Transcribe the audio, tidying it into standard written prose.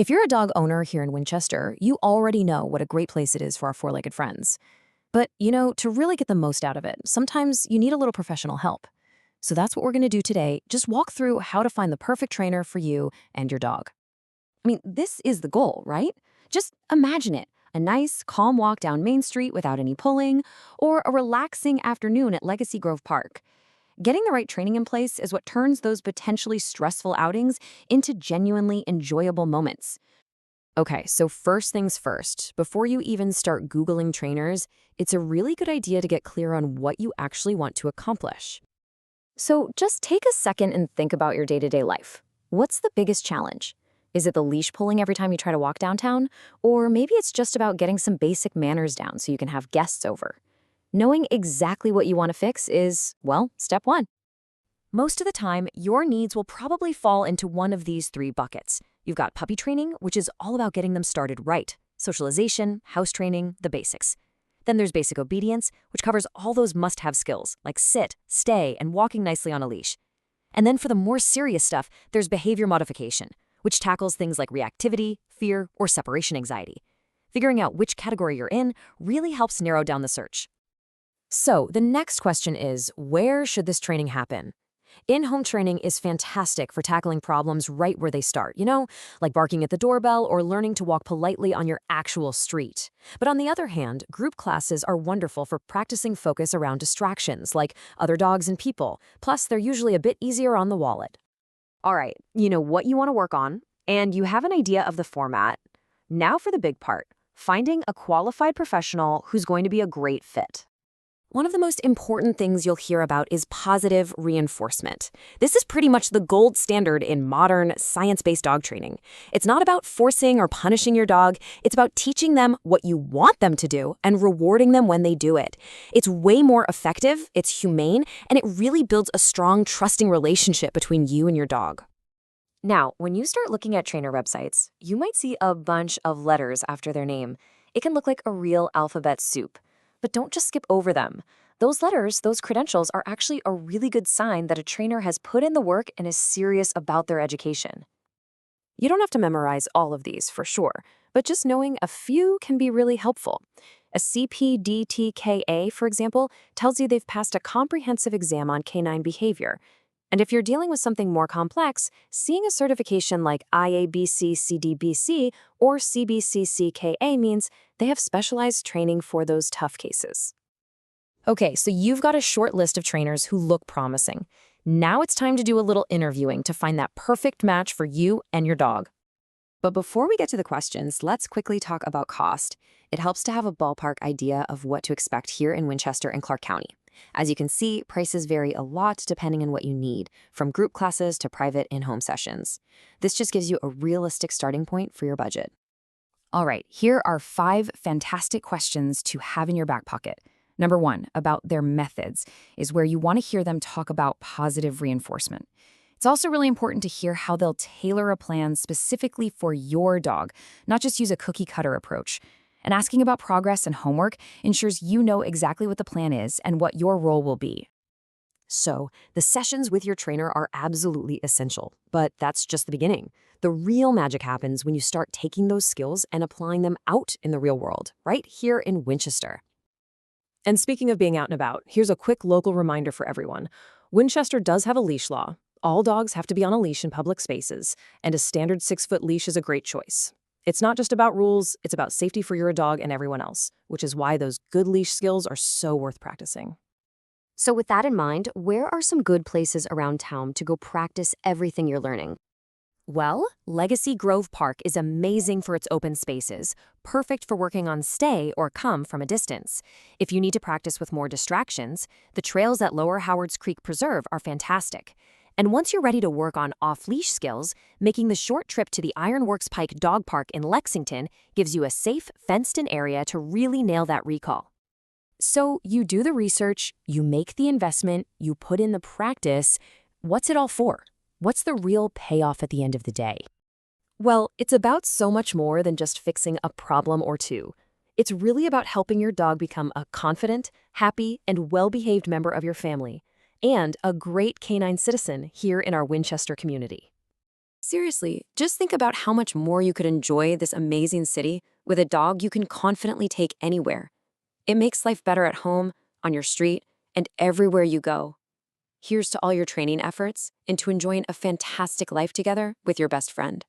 If you're a dog owner here in Winchester, you already know what a great place it is for our four-legged friends. But, to really get the most out of it, sometimes you need a little professional help. So that's what we're going to do today. Just walk through how to find the perfect trainer for you and your dog. This is the goal, right? Just imagine it. A nice, calm walk down Main Street without any pulling, or a relaxing afternoon at Legacy Grove Park. Getting the right training in place is what turns those potentially stressful outings into genuinely enjoyable moments. Okay, so first things first, before you even start Googling trainers, it's a really good idea to get clear on what you actually want to accomplish. So just take a second and think about your day-to-day life. What's the biggest challenge? Is it the leash pulling every time you try to walk downtown? Or maybe it's just about getting some basic manners down so you can have guests over. Knowing exactly what you want to fix is, well, step one. Most of the time, your needs will probably fall into one of these three buckets. You've got puppy training, which is all about getting them started right. Socialization, house training, the basics. Then there's basic obedience, which covers all those must-have skills, like sit, stay, and walking nicely on a leash. And then for the more serious stuff, there's behavior modification, which tackles things like reactivity, fear, or separation anxiety. Figuring out which category you're in really helps narrow down the search. So the next question is, where should this training happen? In-home training is fantastic for tackling problems right where they start, like barking at the doorbell or learning to walk politely on your actual street. But on the other hand, group classes are wonderful for practicing focus around distractions, like other dogs and people. Plus, they're usually a bit easier on the wallet. All right, you know what you want to work on, and you have an idea of the format. Now for the big part, finding a qualified professional who's going to be a great fit. One of the most important things you'll hear about is positive reinforcement. This is pretty much the gold standard in modern, science-based dog training. It's not about forcing or punishing your dog. It's about teaching them what you want them to do and rewarding them when they do it. It's way more effective, it's humane, and it really builds a strong, trusting relationship between you and your dog. Now, when you start looking at trainer websites, you might see a bunch of letters after their name. It can look like a real alphabet soup. But don't just skip over them. Those letters, those credentials, are actually a really good sign that a trainer has put in the work and is serious about their education. You don't have to memorize all of these, for sure, but just knowing a few can be really helpful. A CPDTKA, for example, tells you they've passed a comprehensive exam on canine behavior. And if you're dealing with something more complex, seeing a certification like IABC-CDBC or CBCCKA means they have specialized training for those tough cases. Okay, so you've got a short list of trainers who look promising. Now it's time to do a little interviewing to find that perfect match for you and your dog. But before we get to the questions, let's quickly talk about cost. It helps to have a ballpark idea of what to expect here in Winchester and Clark County. As you can see, prices vary a lot depending on what you need, from group classes to private in-home sessions. This just gives you a realistic starting point for your budget. All right, here are 5 fantastic questions to have in your back pocket. Number 1, about their methods, is where you want to hear them talk about positive reinforcement. It's also really important to hear how they'll tailor a plan specifically for your dog, not just use a cookie-cutter approach. And asking about progress and homework ensures you know exactly what the plan is and what your role will be. So, the sessions with your trainer are absolutely essential, but that's just the beginning. The real magic happens when you start taking those skills and applying them out in the real world, right here in Winchester. And speaking of being out and about, here's a quick local reminder for everyone. Winchester does have a leash law. All dogs have to be on a leash in public spaces, and a standard 6-foot leash is a great choice. It's not just about rules, it's about safety for your dog and everyone else, which is why those good leash skills are so worth practicing. So with that in mind, where are some good places around town to go practice everything you're learning? Well, Legacy Grove Park is amazing for its open spaces, perfect for working on stay or come from a distance. If you need to practice with more distractions, the trails at Lower Howards Creek Preserve are fantastic. And once you're ready to work on off-leash skills, making the short trip to the Ironworks Pike Dog Park in Lexington gives you a safe, fenced-in area to really nail that recall. So you do the research, you make the investment, you put in the practice. What's it all for? What's the real payoff at the end of the day? Well, it's about so much more than just fixing a problem or two. It's really about helping your dog become a confident, happy, and well-behaved member of your family, and a great canine citizen here in our Winchester community. Seriously, just think about how much more you could enjoy this amazing city with a dog you can confidently take anywhere. It makes life better at home, on your street, and everywhere you go. Here's to all your training efforts and to enjoying a fantastic life together with your best friend.